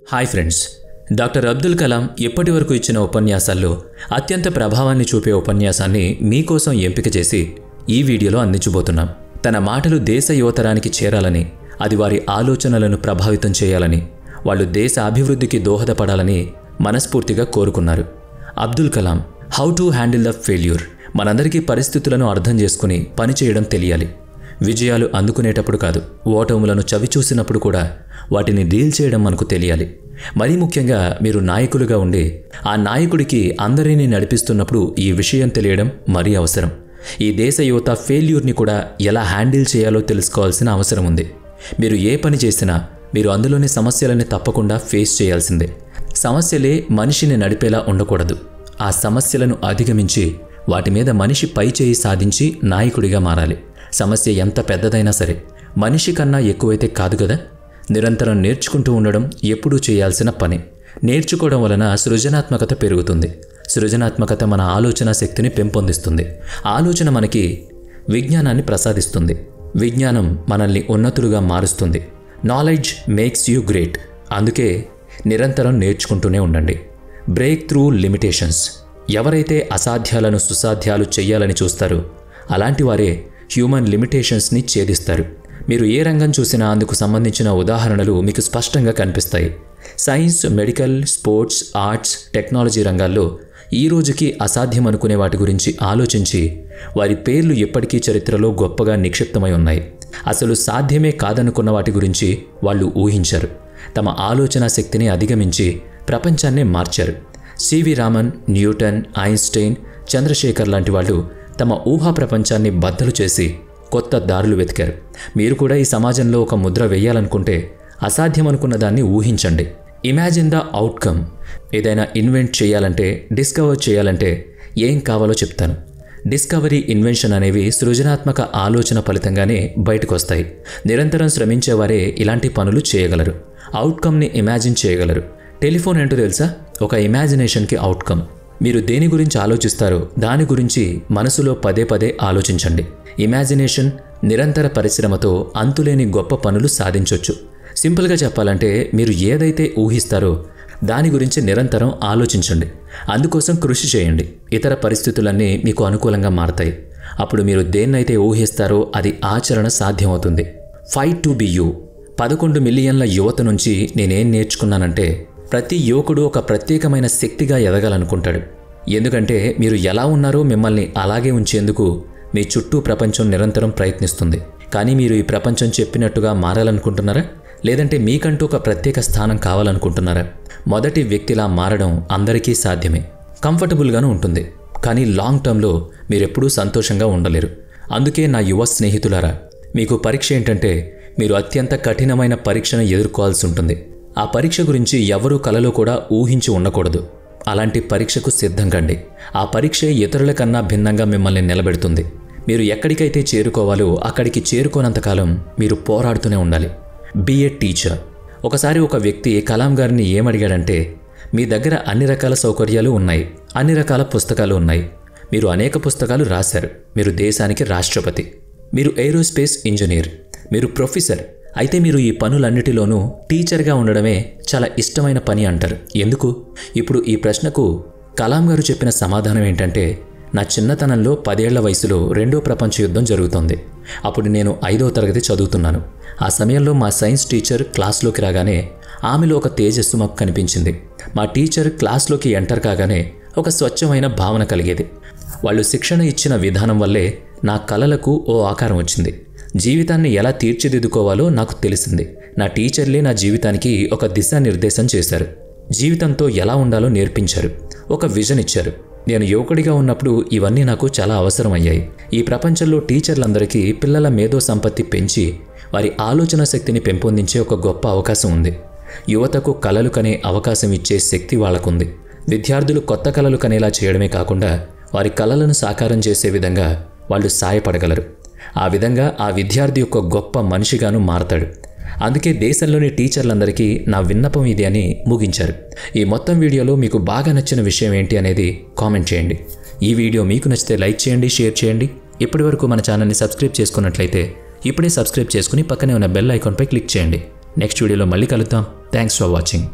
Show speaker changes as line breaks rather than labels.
Hi friends, doctor Abdul Kalam ఇప్పటి వరకు ఇచ్చిన ఉపన్యాసాల్లో అత్యంత ప్రభావాన్ని చూపే ఉపన్యాసాన్ని మీకోసం ఎంపిక చేసి ఈ వీడియోలో అందించబోతున్నాం. తన మాటలు దేశ యువతరానికి చేరాలని, అది వారి ఆలోచనలను ప్రభావితం చేయాలని, వాళ్ళు దేశ అభివృద్ధికి దోహదపడాలని మనస్ఫూర్తిగా కోరుకున్నారు. Abdul Kalam how to handle the failure. మనందరికీ పరిస్థితులను అర్థం చేసుకుని పనిచేయడం తెలియాలి. విజయాలు అందుకునేటప్పుడు కాదు, ఓటములను చవిచూసినప్పుడు కూడా వాటిని డీల్ చేయడం మనకు తెలియాలి. మరీ ముఖ్యంగా మీరు నాయకులుగా ఉండి ఆ నాయకుడికి అందరినీ నడిపిస్తున్నప్పుడు ఈ విషయం తెలియడం మరీ అవసరం. ఈ దేశ యువత ఫెయిల్యూర్ని కూడా ఎలా హ్యాండిల్ చేయాలో తెలుసుకోవాల్సిన అవసరం ఉంది. మీరు ఏ పని చేసినా మీరు అందులోని సమస్యలని తప్పకుండా ఫేస్ చేయాల్సిందే. సమస్యలే మనిషిని నడిపేలా ఉండకూడదు. ఆ సమస్యలను అధిగమించి వాటి మీద మనిషి పై చేయి సాధించి నాయకుడిగా మారాలి. సమస్య ఎంత పెద్దదైనా సరే మనిషి కన్నా ఎక్కువైతే కాదు కదా. నిరంతరం నేర్చుకుంటూ ఉండడం ఎప్పుడూ చేయాల్సిన పని. నేర్చుకోవడం వలన సృజనాత్మకత పెరుగుతుంది. సృజనాత్మకత మన ఆలోచన శక్తిని పెంపొందిస్తుంది. ఆలోచన మనకి విజ్ఞానాన్ని ప్రసాదిస్తుంది. విజ్ఞానం మనల్ని ఉన్నతులుగా మారుస్తుంది. Knowledge makes you great. అందుకే నిరంతరం నేర్చుకుంటూనే ఉండండి. Break through limitations. ఎవరైతే అసాధ్యాలను సుసాధ్యాలు చెయ్యాలని చూస్తారో అలాంటి వారే హ్యూమన్ లిమిటేషన్స్ని ఛేదిస్తారు. మీరు ఏ రంగం చూసినా అందుకు సంబంధించిన ఉదాహరణలు మీకు స్పష్టంగా కనిపిస్తాయి. Science, medical, sports, arts, technology రంగాల్లో ఈ రోజుకి అసాధ్యం అనుకునే వాటి గురించి ఆలోచించి వారి పేర్లు ఎప్పటికీ చరిత్రలో గొప్పగా నిక్షిప్తమై ఉన్నాయి. అసలు సాధ్యమే కాదనుకున్న వాటి గురించి వాళ్ళు ఊహించారు. తమ ఆలోచన శక్తిని అధిగమించి ప్రపంచాన్నే మార్చారు. C V Raman, Newton, Einstein, Chandrasekhar లాంటి వాళ్ళు తమ ఊహా ప్రపంచాన్ని బద్దలు చేసి కొత్త దారులు వెతికారు. మీరు కూడా ఈ సమాజంలో ఒక ముద్ర వేయాలనుకుంటే అసాధ్యం అనుకున్న దాన్ని ఊహించండి. Imagine the outcome. ఏదైనా ఇన్వెంట్ చేయాలంటే, డిస్కవర్ చేయాలంటే ఏం కావాలో చెప్తాను. డిస్కవరీ, ఇన్వెన్షన్ అనేవి సృజనాత్మక ఆలోచన ఫలితంగానే బయటకు వస్తాయి. నిరంతరం శ్రమించేవారే ఇలాంటి పనులు చేయగలరు. అవుట్కమ్ని ఇమాజిన్ చేయగలరు. టెలిఫోన్ ఏంటో తెలుసా? ఒక ఇమాజినేషన్కి అవుట్కమ్. మీరు దేని గురించి ఆలోచిస్తారో దాని గురించి మనసులో పదే పదే ఆలోచించండి. ఇమాజినేషన్ నిరంతర పరిశ్రమతో అంతులేని గొప్ప పనులు సాధించవచ్చు. సింపుల్గా చెప్పాలంటే మీరు ఏదైతే ఊహిస్తారో దాని గురించి నిరంతరం ఆలోచించండి. అందుకోసం కృషి చేయండి. ఇతర పరిస్థితులన్నీ మీకు అనుకూలంగా మారతాయి. అప్పుడు మీరు దేన్నైతే ఊహిస్తారో అది ఆచరణ సాధ్యమవుతుంది. Fight to be you. 11 మిలియన్ల యువత నుంచి నేనేం నేర్చుకున్నానంటే, ప్రతి యువకుడు ఒక ప్రత్యేకమైన శక్తిగా ఎదగాలనుకుంటాడు. ఎందుకంటే మీరు ఎలా ఉన్నారో మిమ్మల్ని అలాగే ఉంచేందుకు మీ చుట్టూ ప్రపంచం నిరంతరం ప్రయత్నిస్తుంది. కానీ మీరు ఈ ప్రపంచం చెప్పినట్టుగా మారాలనుకుంటున్నారా? లేదంటే మీకంటూ ఒక ప్రత్యేక స్థానం కావాలనుకుంటున్నారా? మొదటి వ్యక్తిలా మారడం అందరికీ సాధ్యమే. కంఫర్టబుల్గానూ ఉంటుంది. కానీ లాంగ్ టర్మ్లో మీరెప్పుడూ సంతోషంగా ఉండలేరు. అందుకే నా యువ స్నేహితులారా, మీకు పరీక్ష ఏంటంటే మీరు అత్యంత కఠినమైన పరీక్షను ఎదుర్కోవాల్సి ఉంటుంది. ఆ పరీక్ష గురించి ఎవరూ కలలో కూడా ఊహించి ఉండకూడదు. అలాంటి పరీక్షకు సిద్ధం కండి. ఆ పరీక్షే ఇతరుల కన్నా భిన్నంగా మిమ్మల్ని నిలబెడుతుంది. మీరు ఎక్కడికైతే చేరుకోవాలో అక్కడికి చేరుకోనంతకాలం మీరు పోరాడుతూనే ఉండాలి. Be a teacher. ఒకసారి ఒక వ్యక్తి కలాం గారిని ఏమడిగాడంటే, మీ దగ్గర అన్ని రకాల సౌకర్యాలు ఉన్నాయి, అన్ని రకాల పుస్తకాలు ఉన్నాయి, మీరు అనేక పుస్తకాలు రాశారు, మీరు దేశానికి రాష్ట్రపతి, మీరు ఏరోస్పేస్ ఇంజనీర్, మీరు ప్రొఫెసర్, అయితే మీరు ఈ పనులన్నిటిలోనూ టీచర్గా ఉండడమే చాలా ఇష్టమైన పని అంటారు. ఎందుకు? ఇప్పుడు ఈ ప్రశ్నకు కలాం గారు చెప్పిన సమాధానం ఏంటంటే, నా చిన్నతనంలో 10 ఏళ్ల వయసులో 2వ ప్రపంచ యుద్ధం జరుగుతోంది. అప్పుడు నేను 5వ తరగతి చదువుతున్నాను. ఆ సమయంలో మా సైన్స్ టీచర్ క్లాస్లోకి రాగానే ఆమెలో ఒక తేజస్సు మాకు కనిపించింది. మా టీచర్ క్లాస్లోకి ఎంటర్ కాగానే ఒక స్వచ్ఛమైన భావన కలిగేది. వాళ్ళు శిక్షణ ఇచ్చిన విధానం వల్లే నా కలలకు ఓ ఆకారం వచ్చింది. జీవితాన్ని ఎలా తీర్చిదిద్దుకోవాలో నాకు తెలిసింది. నా టీచర్లే నా జీవితానికి ఒక దిశానిర్దేశం చేశారు. జీవితంతో ఎలా ఉండాలో నేర్పించారు. ఒక విజన్ ఇచ్చారు. నేను యువకుడిగా ఉన్నప్పుడు ఇవన్నీ నాకు చాలా అవసరమయ్యాయి. ఈ ప్రపంచంలో టీచర్లందరికీ పిల్లల మేధో సంపత్తి పెంచి వారి ఆలోచన శక్తిని పెంపొందించే ఒక గొప్ప అవకాశం ఉంది. యువతకు కలలు కనే అవకాశం ఇచ్చే శక్తి వాళ్లకుంది. విద్యార్థులు కొత్త కలలు కనేలా చేయడమే కాకుండా వారి కలలను సాకారం చేసే విధంగా వాళ్ళు సాయపడగలరు. ఆ విధంగా ఆ విద్యార్థి యొక్క గొప్ప మనిషిగాను మారతాడు. అందుకే దేశంలోని టీచర్లందరికీ నా విన్నపం ఇది అని ముగించారు. ఈ మొత్తం వీడియోలో మీకు బాగా నచ్చిన విషయం ఏంటి అనేది కామెంట్ చేయండి. ఈ వీడియో మీకు నచ్చితే లైక్ చేయండి, షేర్ చేయండి. ఇప్పటివరకు మన ఛానల్ని సబ్స్క్రైబ్ చేసుకున్నట్లయితే ఇప్పుడే సబ్స్క్రైబ్ చేసుకుని పక్కనే ఉన్న బెల్ ఐకాన్పై క్లిక్ చేయండి. నెక్స్ట్ వీడియోలో మళ్ళీ కలుద్దాం. Thanks for watching.